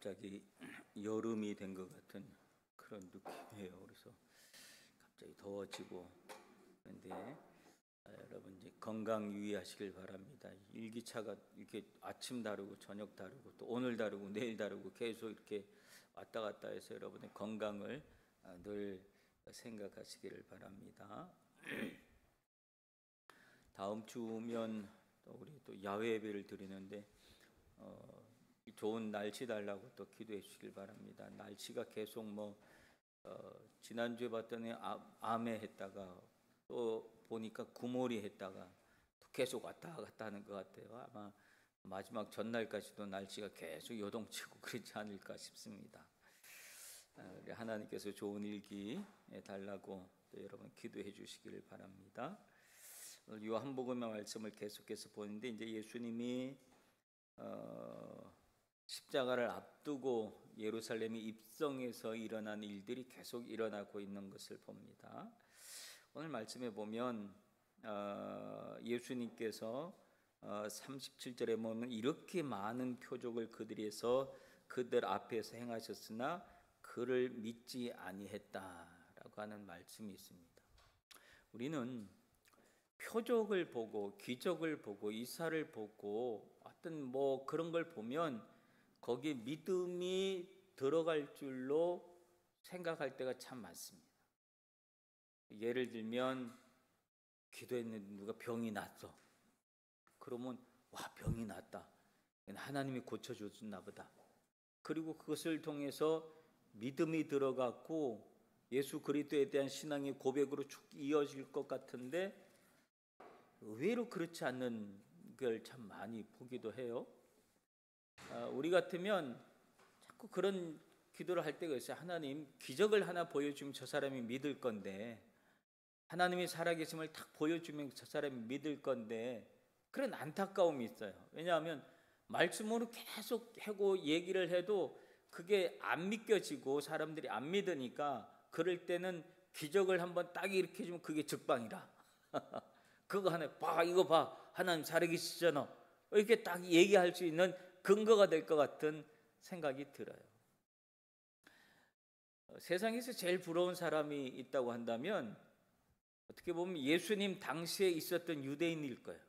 갑자기 여름이 된 것 같은 그런 느낌이에요. 그래서 갑자기 더워지고 그런데 여러분 이제 건강 유의하시길 바랍니다. 일기차가 이렇게 아침 다르고 저녁 다르고 또 오늘 다르고 내일 다르고 계속 이렇게 왔다 갔다 해서 여러분의 건강을 늘 생각하시기를 바랍니다. 다음 주면 또 우리 또 야외 예배를 드리는데 좋은 날씨 달라고 또 기도해 주시길 바랍니다. 날씨가 계속 지난주에 봤더니 암에 했다가 또 보니까 구몰이 했다가 또 계속 왔다 갔다 하는 것 같아요. 아마 마지막 전날까지도 날씨가 계속 요동치고 그렇지 않을까 싶습니다. 하나님께서 좋은 일기 달라고 또 여러분 기도해 주시기를 바랍니다. 오늘 요한복음의 말씀을 계속해서 보는데 이제 예수님이 십자가를 앞두고 예루살렘이 입성해서 일어난 일들이 계속 일어나고 있는 것을 봅니다. 오늘 말씀에 보면 예수님께서 37절에 보면 이렇게 많은 표적을 그들 앞에서 행하셨으나 그를 믿지 아니했다라고 하는 말씀이 있습니다. 우리는 표적을 보고 기적을 보고 이사를 보고 어떤 그런 걸 보면 거기에 믿음이 들어갈 줄로 생각할 때가 참 많습니다. 예를 들면 기도했는데 누가 병이 났어. 그러면 병이 났다. 하나님이 고쳐줬나 보다. 그리고 그것을 통해서 믿음이 들어갔고 예수 그리스도에 대한 신앙의 고백으로 쭉 이어질 것 같은데 의외로 그렇지 않는 걸 참 많이 보기도 해요. 우리 같으면 자꾸 그런 기도를 할 때가 있어요. 하나님 기적을 하나 보여주면 저 사람이 믿을 건데 하나님이 살아계심을 딱 보여주면 저 사람이 믿을 건데 그런 안타까움이 있어요. 왜냐하면 말씀으로 계속 하고 얘기를 해도 그게 안 믿겨지고 사람들이 안 믿으니까 그럴 때는 기적을 한번 딱 일으켜주면 그게 적방이라 그거 하나 이거 봐 하나님 살아계시잖아 이렇게 딱 얘기할 수 있는 근거가 될 것 같은 생각이 들어요. 세상에서 제일 부러운 사람이 있다고 한다면 어떻게 보면 예수님 당시에 있었던 유대인일 거예요.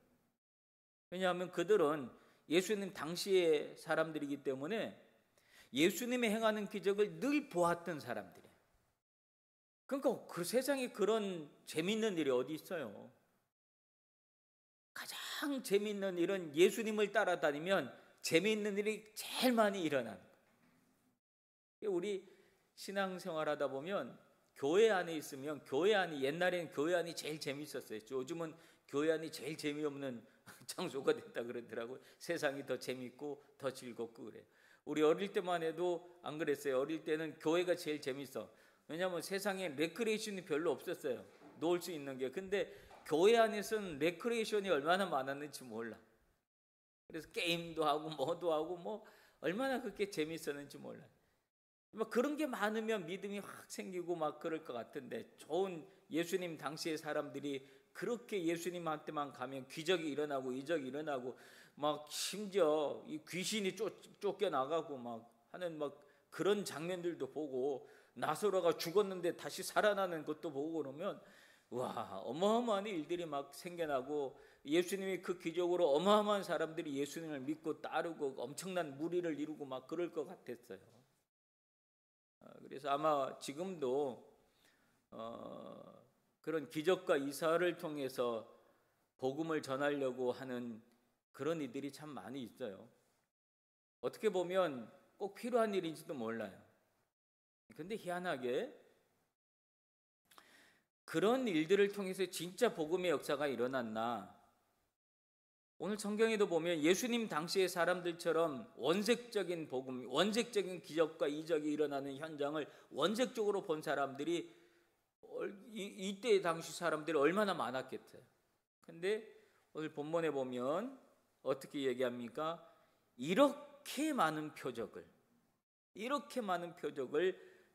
왜냐하면 그들은 예수님 당시의 사람들이기 때문에 예수님이 행하는 기적을 늘 보았던 사람들이에요. 그러니까 그 세상에 그런 재밌는 일이 어디 있어요? 가장 재밌는 일은 예수님을 따라다니면 재미있는 일이 제일 많이 일어나는 거예요. 우리 신앙생활하다 보면 교회 안에 있으면 교회 안이 옛날에는 교회 안이 제일 재밌었어요. 요즘은 교회 안이 제일 재미없는 장소가 됐다 그러더라고요. 세상이 더 재밌고 더 즐겁고 그래요. 우리 어릴 때만 해도 안 그랬어요. 어릴 때는 교회가 제일 재밌어. 왜냐하면 세상에 레크레이션이 별로 없었어요. 놀 수 있는 게. 근데 교회 안에서는 레크레이션이 얼마나 많았는지 몰라. 그래서 게임도 하고 뭐도 하고 얼마나 그렇게 재밌었는지 몰라요. 그런 게 많으면 믿음이 확 생기고 그럴 것 같은데 좋은 예수님 당시의 사람들이 그렇게 예수님한테만 가면 기적이 일어나고 이적이 일어나고 심지어 이 귀신이 쫓겨나가고 하는 그런 장면들도 보고 나사로가 죽었는데 다시 살아나는 것도 보고 그러면 어마어마한 일들이 생겨나고 예수님이 그 기적으로 어마어마한 사람들이 예수님을 믿고 따르고 엄청난 무리를 이루고 그럴 것 같았어요. 그래서 아마 지금도 그런 기적과 이사를 통해서 복음을 전하려고 하는 그런 이들이 참 많이 있어요. 어떻게 보면 꼭 필요한 일인지도 몰라요. 근데 희한하게 그런 일들을 통해서 진짜 복음의 역사가 일어났나? 오늘 성경에도 보면 예수님 당시의 사람들처럼 원색적인 복음, 원색적인 기적과 이적이 일어나는 현장을 원색적으로 본 사람들이 이때 당시 사람들이 얼마나 많았겠어요. 근데 오늘 본문에 보면 어떻게 얘기합니까? 이렇게 많은 표적을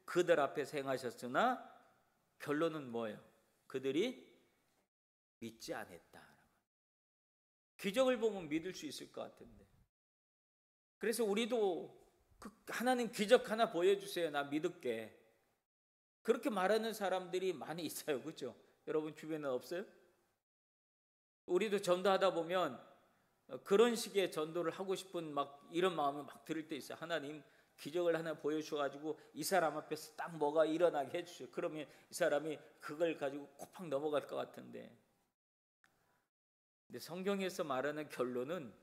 그들 앞에서 행하셨으나 결론은 뭐예요? 그들이 믿지 않았다. 기적을 보면 믿을 수 있을 것 같은데. 그래서 우리도 하나님 기적 하나 보여주세요. 나 믿을게. 그렇게 말하는 사람들이 많이 있어요. 그렇죠? 여러분 주변에 없어요? 우리도 전도하다 보면 그런 식의 전도를 하고 싶은 막 이런 마음이 막 들을 때 있어요. 하나님 기적을 하나 보여주셔가지고 이 사람 앞에서 딱 뭐가 일어나게 해주세요. 그러면 이 사람이 그걸 가지고 코팍 넘어갈 것 같은데, 근데 성경에서 말하는 결론은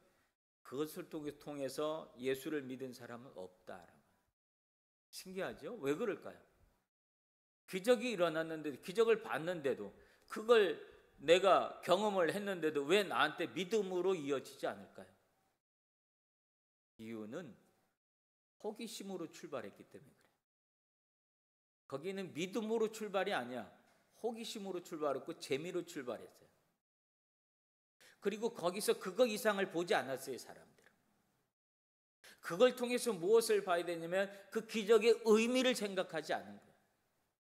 그것을 통해서 예수를 믿은 사람은 없다. 신기하죠? 왜 그럴까요? 기적이 일어났는데도, 기적을 봤는데도, 그걸 내가 경험을 했는데도 왜 나한테 믿음으로 이어지지 않을까요? 이유는 호기심으로 출발했기 때문에 그래요. 거기는 믿음으로 출발이 아니야. 호기심으로 출발했고 재미로 출발했어요. 그리고 거기서 그거 이상을 보지 않았어요. 사람들은 그걸 통해서 무엇을 봐야 되냐면 그 기적의 의미를 생각하지 않은 거예요.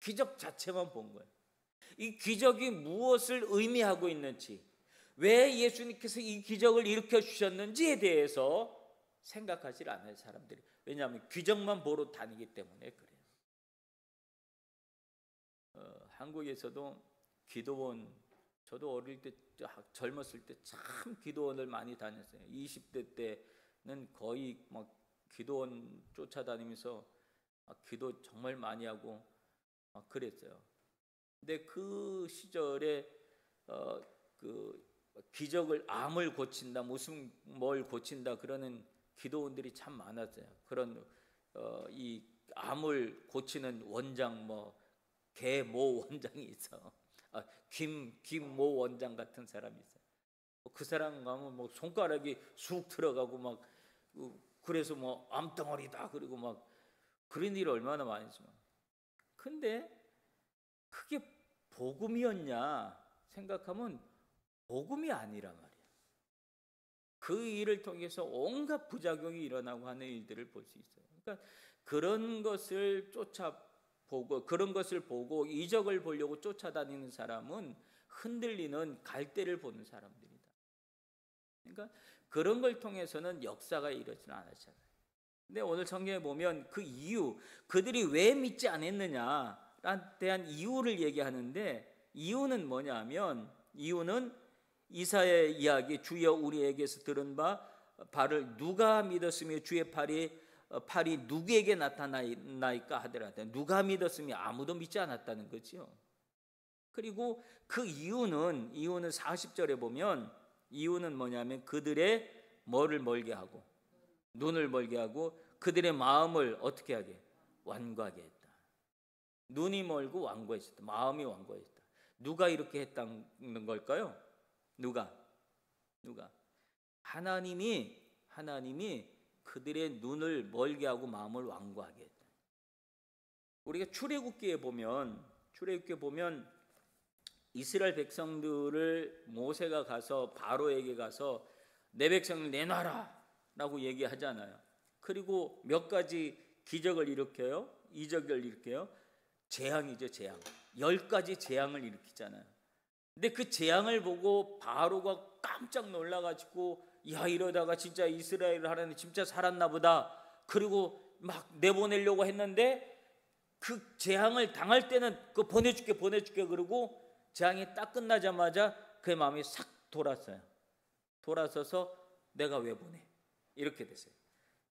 기적 자체만 본 거예요. 이 기적이 무엇을 의미하고 있는지, 왜 예수님께서 이 기적을 일으켜 주셨는지에 대해서 생각하지 않아요. 사람들이. 왜냐하면 기적만 보러 다니기 때문에 그래요. 한국에서도 기도원, 저도 어릴 때 젊었을 때 참 기도원을 많이 다녔어요. 20대 때는 거의 막 기도원 쫓아다니면서 기도 정말 많이 하고 그랬어요. 근데 그 시절에 그 기적을, 암을 고친다, 무슨 뭘 고친다 그러는 기도원들이 참 많았어요. 그런 이 암을 고치는 원장, 뭐 개모 원장이 있어. 김모 원장 같은 사람이 있어요. 그 사람 가면 뭐 손가락이 쑥 들어가고 막 그래서 뭐 암덩어리다 그리고 막 그런 일이 얼마나 많이 있지만, 근데 그게 복음이었냐 생각하면 복음이 아니란 말이야. 그 일을 통해서 온갖 부작용이 일어나고 하는 일들을 볼 수 있어요. 그러니까 그런 것을 쫓아보고, 그런 것을 보고 이적을 보려고 쫓아다니는 사람은 흔들리는 갈대를 보는 사람들이다. 그러니까 그런 걸 통해서는 역사가 이루어지지 않았잖아요. 근데 오늘 성경에 보면 그 이유, 그들이 왜 믿지 않았느냐에 대한 이유를 얘기하는데, 이유는 뭐냐면, 이유는 이사야의 이야기, 주여 우리에게서 들은 바를 누가 믿었으며 주의 팔이 누구에게 나타나이까 하더라도 누가 믿었으며 아무도 믿지 않았다는 거죠. 그리고 그 이유는 40절에 보면, 이유는 뭐냐면 그들의 뭐를 멀게 하고, 눈을 멀게 하고 그들의 마음을 어떻게 하게? 완고하게 했다. 눈이 멀고 완고했다. 마음이 완고했다. 누가 이렇게 했다는 걸까요? 누가? 하나님이 그들의 눈을 멀게 하고 마음을 완고하게 했다. 우리가 출애굽기에 보면 이스라엘 백성들을 모세가 가서 바로에게 가서 내 백성을 내놔라 라고 얘기하잖아요. 그리고 몇 가지 기적을 일으켜요. 이적을 일으켜요. 재앙이죠, 재앙. 10가지 재앙을 일으키잖아요. 근데 그 재앙을 보고 바로가 깜짝 놀라가지고, 야, 이러다가 진짜 이스라엘 하나님 진짜 살았나 보다. 그리고 막 내보내려고 했는데 그 재앙을 당할 때는 그 보내줄게 그러고 재앙이 딱 끝나자마자 그의 마음이 싹 돌아서서 내가 왜 보내? 이렇게 됐어요.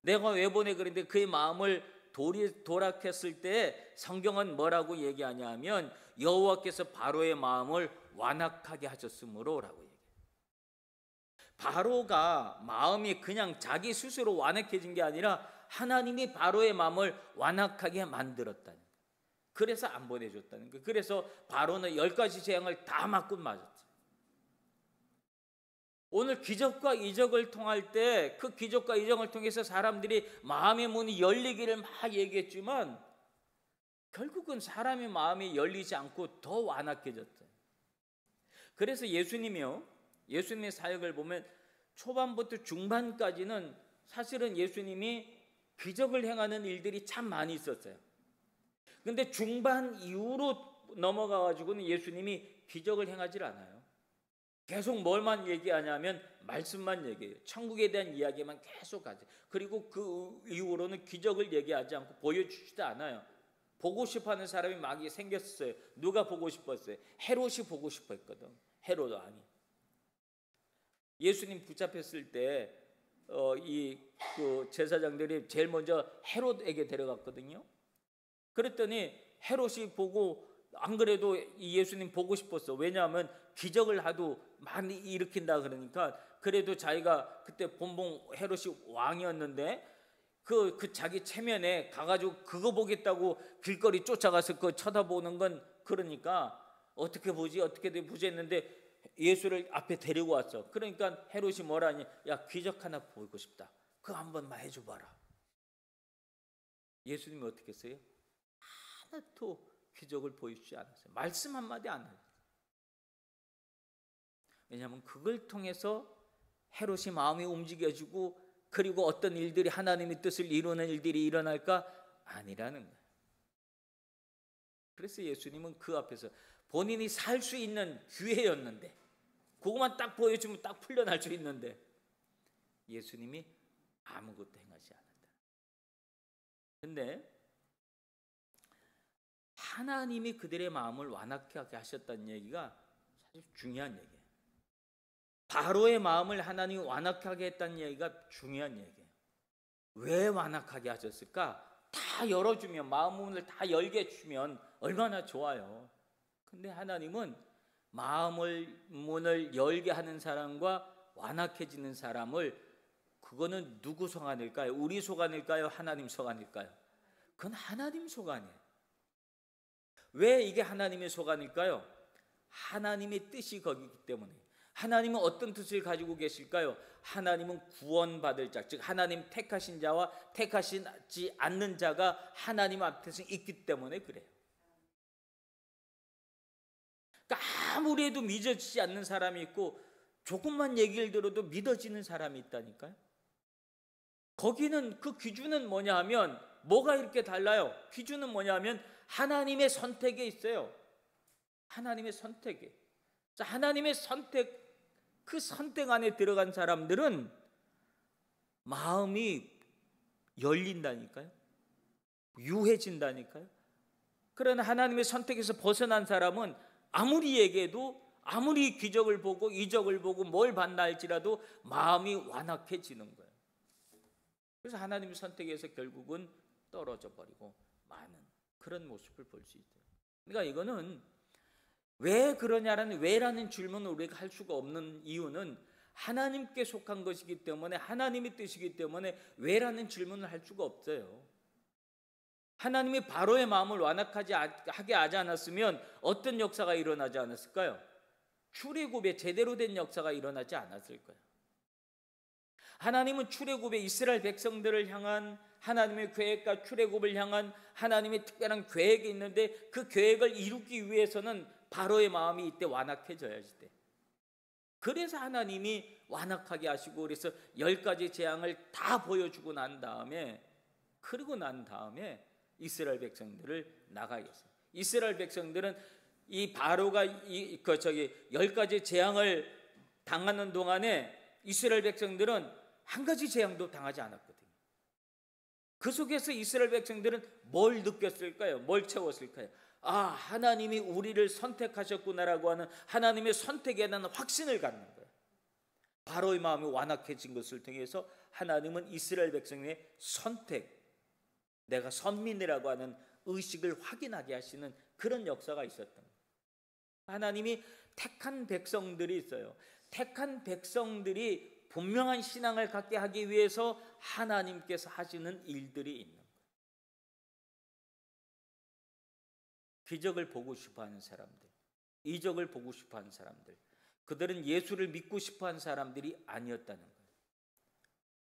내가 왜 보내? 그런데 그의 마음을 돌이켰을 때 성경은 뭐라고 얘기하냐 하면 여호와께서 바로의 마음을 완악하게 하셨으므로라고 얘기해요. 바로가 마음이 그냥 자기 스스로 완악해진 게 아니라 하나님이 바로의 마음을 완악하게 만들었다는 거예요. 그래서 안 보내줬다는 거예요. 그래서 바로는 10가지 재앙을 다 맞고 맞았어요. 오늘 기적과 이적을 통할 때 그 기적과 이적을 통해서 사람들이 마음의 문이 열리기를 막 얘기했지만 결국은 사람의 마음이 열리지 않고 더 완악해졌어요. 그래서 예수님의 사역을 보면 초반부터 중반까지는 사실은 예수님이 기적을 행하는 일들이 참 많이 있었어요. 근데 중반 이후로 넘어가 가지고는 예수님이 기적을 행하지 않아요. 계속 뭘만 얘기하냐면 말씀만 얘기해요. 천국에 대한 이야기만 계속 하죠. 그리고 그 이후로는 기적을 얘기하지 않고 보여주지도 않아요. 보고 싶어하는 사람이 막 생겼어요. 누가 보고 싶었어요? 헤롯이 보고 싶어했거든. 헤롯 왕이. 예수님 붙잡혔을 때 그 제사장들이 제일 먼저 헤롯에게 데려갔거든요. 그랬더니 헤롯이 보고, 안 그래도 이 예수님 보고 싶었어. 왜냐하면 기적을 하도 많이 일으킨다 그러니까. 그래도 자기가 그때 본봉 헤롯이 왕이었는데 그 자기 체면에 가가지고 그거 보겠다고 길거리 쫓아가서 그 쳐다보는 건, 그러니까 어떻게 보지 했는데 예수를 앞에 데리고 왔어. 그러니까 헤롯이 뭐라니, 야, 기적 하나 보고 싶다. 그거 한 번만 해줘봐라. 예수님이 어떻게 했어요? 하나도 기적을 보여주지 않았어요. 말씀 한마디 안 해요. 왜냐하면 그걸 통해서 헤롯이 마음이 움직여지고, 그리고 어떤 일들이 하나님의 뜻을 이루는 일들이 일어날까? 아니라는 거예요. 그래서 예수님은 그 앞에서 본인이 살 수 있는 기회였는데, 그것만 딱 보여주면 딱 풀려날 수 있는데 예수님이 아무것도 행하지 않았다. 근데 하나님이 그들의 마음을 완악하게 하셨다는 얘기가 사실 중요한 얘기예요. 바로의 마음을 하나님이 완악하게 했다는 얘기가 중요한 얘기예요. 왜 완악하게 하셨을까? 다 열어주면, 마음 문을 다 열게 해주면 얼마나 좋아요. 근데 하나님은 마음을 문을 열게 하는 사람과 완악해지는 사람을, 그거는 누구 속아낼까요? 우리 속아낼까요? 하나님 속아낼까요? 그건 하나님 속아내요. 왜 이게 하나님의 속아낼까요? 하나님의 뜻이 거기기 때문에. 하나님은 어떤 뜻을 가지고 계실까요? 하나님은 구원받을 자, 즉 하나님 택하신 자와 택하시지 않는 자가 하나님 앞에서 있기 때문에 그래요. 그러니까 아무리 해도 믿어지지 않는 사람이 있고, 조금만 얘기를 들어도 믿어지는 사람이 있다니까요. 거기는 그 기준은 뭐냐 하면, 뭐가 이렇게 달라요? 기준은 뭐냐 하면 하나님의 선택에 있어요. 하나님의 선택에. 자, 하나님의 선택, 그 선택 안에 들어간 사람들은 마음이 열린다니까요. 유해진다니까요. 그러나 하나님의 선택에서 벗어난 사람은 아무리 얘기해도, 아무리 기적을 보고 이적을 보고 뭘 받나 할지라도 마음이 완악해지는 거예요. 그래서 하나님의 선택에서 결국은 떨어져 버리고 마는 그런 모습을 볼 수 있어요. 그러니까 이거는 왜 그러냐라는, 왜라는 질문을 우리가 할 수가 없는 이유는 하나님께 속한 것이기 때문에, 하나님의 뜻이기 때문에 왜라는 질문을 할 수가 없어요. 하나님이 바로의 마음을 완악하게 하지 않았으면 어떤 역사가 일어나지 않았을까요? 출애굽의 제대로 된 역사가 일어나지 않았을 거예요. 하나님은 출애굽의 이스라엘 백성들을 향한 하나님의 계획과 출애굽을 향한 하나님의 특별한 계획이 있는데, 그 계획을 이루기 위해서는 바로의 마음이 이때 완악해져야지 돼. 그래서 하나님이 완악하게 하시고, 그래서 10가지 재앙을 다 보여주고 난 다음에, 그러고 난 다음에 이스라엘 백성들을 나가게 했어요. 이스라엘 백성들은 이 바로가 10가지 재앙을 당하는 동안에 이스라엘 백성들은 한 가지 재앙도 당하지 않았거든요. 그 속에서 이스라엘 백성들은 뭘 느꼈을까요? 뭘 채웠을까요? 아, 하나님이 우리를 선택하셨구나라고 하는 하나님의 선택에 대한 확신을 갖는 거예요. 바로의 마음이 완악해진 것을 통해서 하나님은 이스라엘 백성의 선택, 내가 선민이라고 하는 의식을 확인하게 하시는 그런 역사가 있었던 거예요. 하나님이 택한 백성들이 있어요. 택한 백성들이 분명한 신앙을 갖게 하기 위해서 하나님께서 하시는 일들이 있는 거예요. 기적을 보고 싶어하는 사람들, 이적을 보고 싶어하는 사람들, 그들은 예수를 믿고 싶어하는 사람들이 아니었다는 거예요.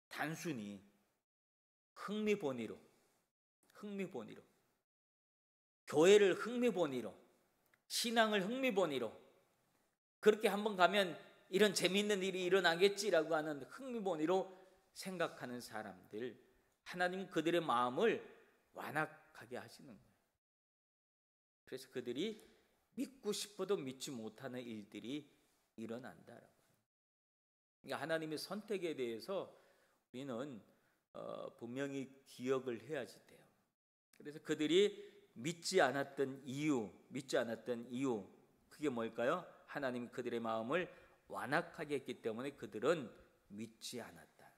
단순히 흥미본의로, 교회를 흥미본의로, 신앙을 흥미본의로, 그렇게 한번 가면 이런 재미있는 일이 일어나겠지라고 하는 흥미본의로 생각하는 사람들, 하나님 그들의 마음을 완악하게 하시는 거예요. 그래서 그들이 믿고 싶어도 믿지 못하는 일들이 일어난다라고. 그러니까 하나님의 선택에 대해서 우리는 분명히 기억을 해야지 돼요. 그래서 그들이 믿지 않았던 이유, 그게 뭘까요? 하나님이 그들의 마음을 완악하게 했기 때문에 그들은 믿지 않았다.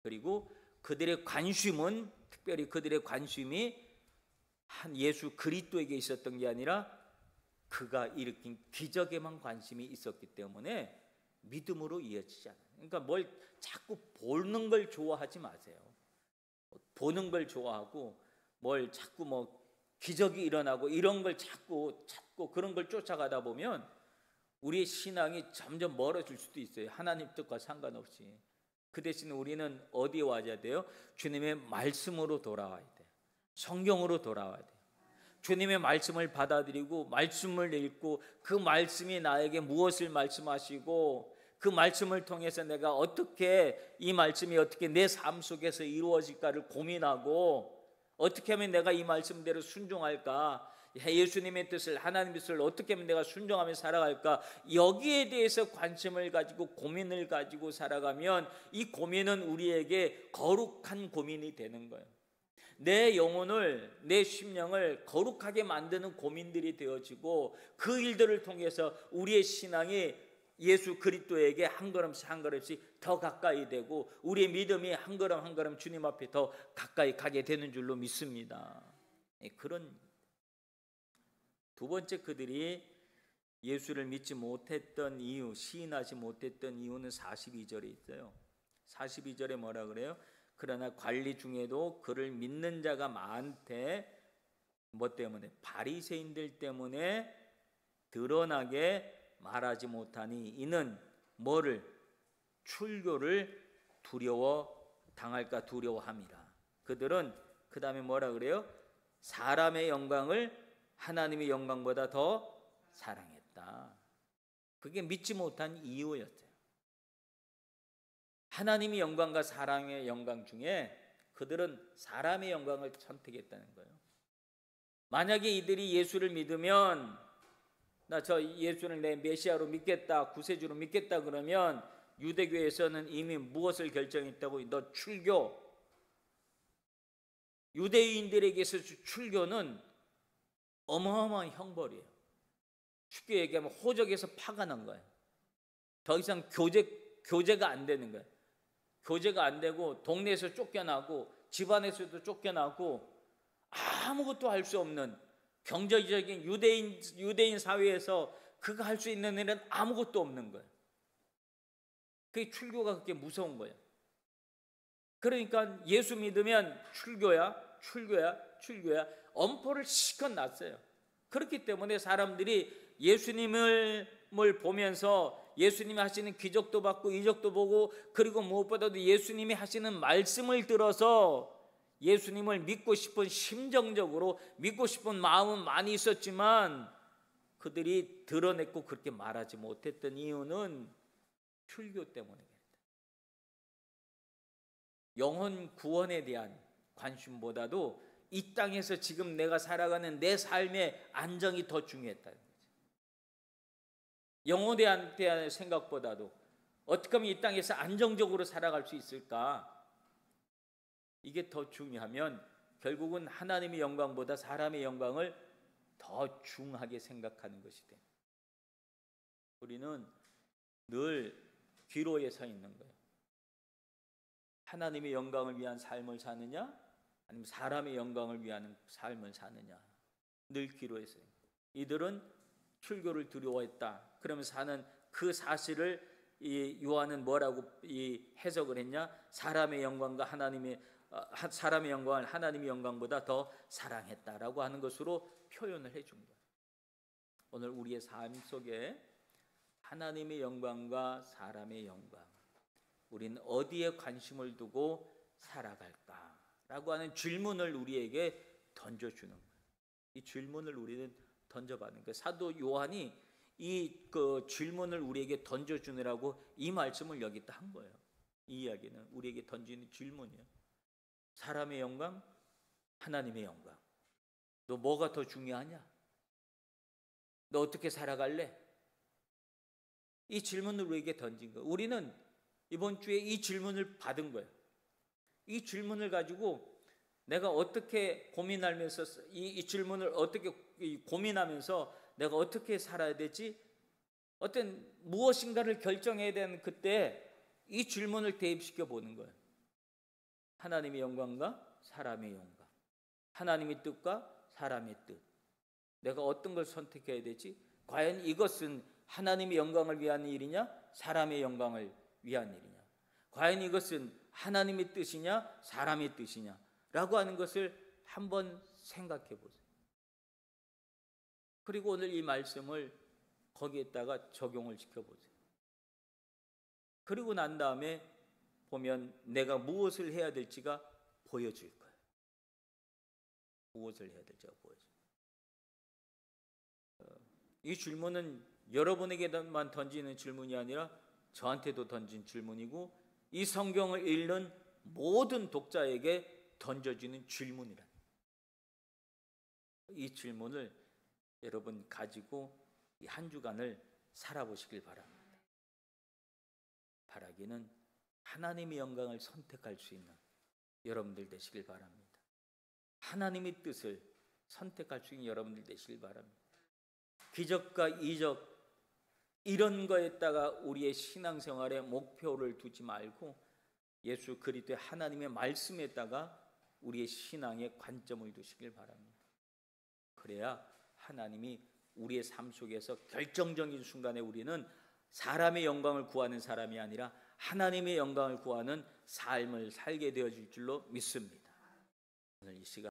그리고 그들의 관심은, 특별히 그들의 관심이 한 예수 그리스도에게 있었던 게 아니라 그가 일으킨 기적에만 관심이 있었기 때문에 믿음으로 이어지지 않아요. 그러니까 뭘 자꾸 보는 걸 좋아하지 마세요. 보는 걸 좋아하고 뭘 자꾸 기적이 일어나고 이런 걸 자꾸 찾고 그런 걸 쫓아가다 보면 우리의 신앙이 점점 멀어질 수도 있어요. 하나님 뜻과 상관없이. 그 대신 우리는 어디에 와야 돼요? 주님의 말씀으로 돌아와야 돼요. 성경으로 돌아와야 돼요. 주님의 말씀을 받아들이고 말씀을 읽고 그 말씀이 나에게 무엇을 말씀하시고 그 말씀을 통해서 내가 어떻게 이 말씀이 어떻게 내 삶 속에서 이루어질까를 고민하고 어떻게 하면 내가 이 말씀대로 순종할까, 예수님의 뜻을, 하나님의 뜻을 어떻게 하면 내가 순종하며 살아갈까, 여기에 대해서 관심을 가지고 고민을 가지고 살아가면 이 고민은 우리에게 거룩한 고민이 되는 거예요. 내 영혼을, 내 심령을 거룩하게 만드는 고민들이 되어지고 그 일들을 통해서 우리의 신앙이 예수 그리스도에게 한 걸음씩 한 걸음씩 더 가까이 되고 우리의 믿음이 한 걸음 한 걸음 주님 앞에 더 가까이 가게 되는 줄로 믿습니다. 그런 두 번째, 그들이 예수를 믿지 못했던 이유, 시인하지 못했던 이유는 42절에 있어요. 42절에 뭐라 그래요? 그러나 관리 중에도 그를 믿는 자가 많되 뭐 때문에? 바리새인들 때문에 드러나게 말하지 못하니 이는 뭐를? 출교를 당할까 두려워함이라. 그들은 그 다음에 뭐라 그래요? 사람의 영광을 하나님의 영광보다 더 사랑했다. 그게 믿지 못한 이유였어요. 하나님의 영광과 사랑의 영광 중에 그들은 사람의 영광을 선택했다는 거예요. 만약에 이들이 예수를 믿으면 나 저 예수를 내 메시아로 믿겠다, 구세주로 믿겠다 그러면 유대교에서는 이미 무엇을 결정했다고? 너 출교. 유대인들에게서 출교는 어마어마한 형벌이에요. 쉽게 얘기하면 호적에서 파가 난 거예요. 더 이상 교제가 안 되는 거예요. 교제가 안 되고 동네에서 쫓겨나고 집안에서도 쫓겨나고 아무것도 할 수 없는 경제적인 유대인 사회에서 그가 할 수 있는 일은 아무것도 없는 거예요. 그게 출교가 그렇게 무서운 거예요. 그러니까 예수 믿으면 출교야 엄포를 실컷 놨어요. 그렇기 때문에 사람들이 예수님을 보면서 예수님이 하시는 기적도 받고 이적도 보고 그리고 무엇보다도 예수님이 하시는 말씀을 들어서 예수님을 믿고 싶은, 심정적으로 믿고 싶은 마음은 많이 있었지만 그들이 드러냈고 그렇게 말하지 못했던 이유는 출교 때문에 그랬다. 영혼 구원에 대한 관심보다도 이 땅에서 지금 내가 살아가는 내 삶의 안정이 더 중요했다는 거죠. 영혼에 대한 생각보다도 어떻게 하면 이 땅에서 안정적으로 살아갈 수 있을까, 이게 더 중요하면 결국은 하나님의 영광보다 사람의 영광을 더 중하게 생각하는 것이 돼. 우리는 늘 기로에 서 있는 거예요. 하나님의 영광을 위한 삶을 사느냐, 아니면 사람의 영광을 위한 삶을 사느냐. 늘 기로에 서 있는 거예요. 이들은 출교를 두려워했다. 그러면서 사는 그 사실을 이 요한은 뭐라고 해석을 했냐? 사람의 영광을 하나님의 영광보다 더 사랑했다라고 하는 것으로 표현을 해준 거예요. 오늘 우리의 삶 속에 하나님의 영광과 사람의 영광, 우리는 어디에 관심을 두고 살아갈까라고 하는 질문을 우리에게 던져주는 거예요. 이 질문을 우리는 던져받는 거예요. 사도 요한이 그 질문을 우리에게 던져주느라고 이 말씀을 여기다 한 거예요. 이 이야기는 우리에게 던지는 질문이에요. 사람의 영광, 하나님의 영광. 너 뭐가 더 중요하냐? 너 어떻게 살아갈래? 이 질문을 우리에게 던진 거예요. 우리는 이번 주에 이 질문을 받은 거예요. 이 질문을 가지고 내가 어떻게 고민하면서 이 질문을 어떻게 고민하면서 내가 어떻게 살아야 되지? 어떤 무엇인가를 결정해야 되는 그때 이 질문을 대입시켜 보는 거예요. 하나님의 영광과 사람의 영광, 하나님의 뜻과 사람의 뜻. 내가 어떤 걸 선택해야 되지? 과연 이것은 하나님의 영광을 위한 일이냐, 사람의 영광을 위한 일이냐? 과연 이것은 하나님의 뜻이냐, 사람의 뜻이냐? 라고 하는 것을 한번 생각해 보세요. 그리고 오늘 이 말씀을 거기에다가 적용을 시켜보세요. 그리고 난 다음에 보면 내가 무엇을 해야 될지가 보여줄 거예요. 무엇을 해야 될지가 보여줄 거예요. 이 질문은 여러분에게만 던지는 질문이 아니라 저한테도 던진 질문이고 이 성경을 읽는 모든 독자에게 던져지는 질문이라. 이 질문을 여러분 가지고 이 한 주간을 살아보시길 바랍니다. 바라기는 하나님의 영광을 선택할 수 있는 여러분들 되시길 바랍니다. 하나님의 뜻을 선택할 수 있는 여러분들 되시길 바랍니다. 기적과 이적 이런 거에다가 우리의 신앙생활의 목표를 두지 말고 예수 그리스도의 하나님의 말씀에다가 우리의 신앙의 관점을 두시길 바랍니다. 그래야 하나님이 우리의 삶 속에서 결정적인 순간에 우리는 사람의 영광을 구하는 사람이 아니라 하나님의 영광을 구하는 삶을 살게 되어질 줄로 믿습니다. 오늘 이 시간